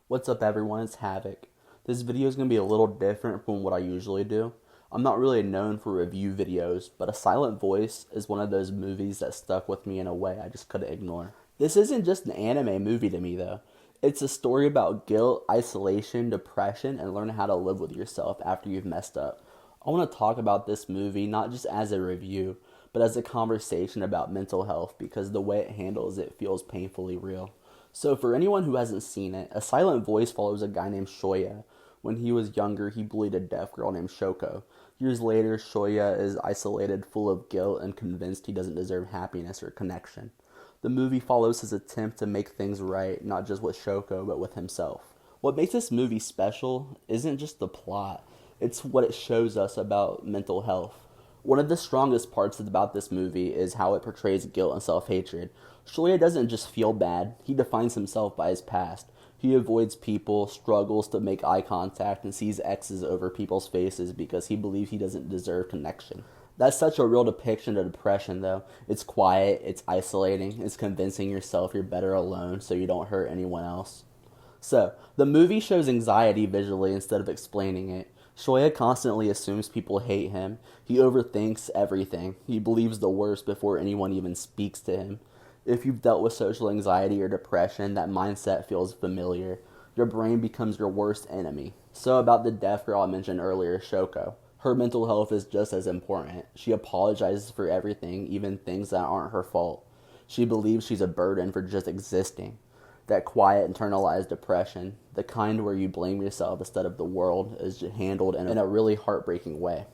What's up everyone, it's Havoc. This video is going to be a little different from what I usually do. I'm not really known for review videos, but A Silent Voice is one of those movies that stuck with me in a way I just couldn't ignore. This isn't just an anime movie to me though. It's a story about guilt, isolation, depression, and learning how to live with yourself after you've messed up. I want to talk about this movie not just as a review, but as a conversation about mental health because the way it handles it feels painfully real. So, for anyone who hasn't seen it, A Silent Voice follows a guy named Shoya. When he was younger, he bullied a deaf girl named Shoko. Years later, Shoya is isolated, full of guilt, and convinced he doesn't deserve happiness or connection. The movie follows his attempt to make things right, not just with Shoko, but with himself. What makes this movie special isn't just the plot, it's what it shows us about mental health. One of the strongest parts about this movie is how it portrays guilt and self-hatred. Shoya doesn't just feel bad, he defines himself by his past. He avoids people, struggles to make eye contact, and sees X's over people's faces because he believes he doesn't deserve connection. That's such a real depiction of depression, though. It's quiet, it's isolating, it's convincing yourself you're better alone so you don't hurt anyone else. So, the movie shows anxiety visually instead of explaining it. Shoya constantly assumes people hate him. He overthinks everything. He believes the worst before anyone even speaks to him. If you've dealt with social anxiety or depression, that mindset feels familiar. Your brain becomes your worst enemy. So about the deaf girl I mentioned earlier, Shoko. Her mental health is just as important. She apologizes for everything, even things that aren't her fault. She believes she's a burden for just existing. That quiet, internalized depression, the kind where you blame yourself instead of the world, is handled in a really heartbreaking way.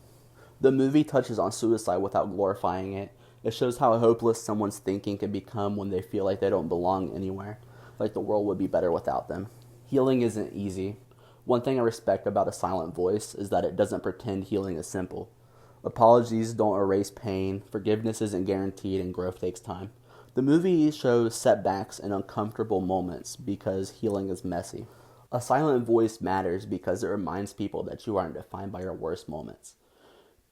The movie touches on suicide without glorifying it. It shows how hopeless someone's thinking can become when they feel like they don't belong anywhere, like the world would be better without them. Healing isn't easy. One thing I respect about A Silent Voice is that it doesn't pretend healing is simple. Apologies don't erase pain, forgiveness isn't guaranteed, and growth takes time. The movie shows setbacks and uncomfortable moments because healing is messy. A Silent Voice matters because it reminds people that you aren't defined by your worst moments.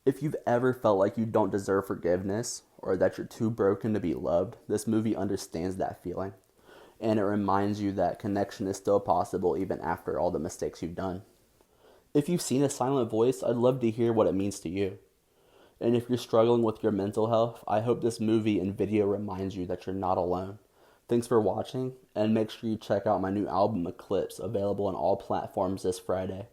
If you've ever felt like you don't deserve forgiveness or that you're too broken to be loved, this movie understands that feeling. And it reminds you that connection is still possible even after all the mistakes you've done. If you've seen A Silent Voice, I'd love to hear what it means to you. And if you're struggling with your mental health, I hope this movie and video reminds you that you're not alone. Thanks for watching, and make sure you check out my new album Eclipse, available on all platforms this Friday.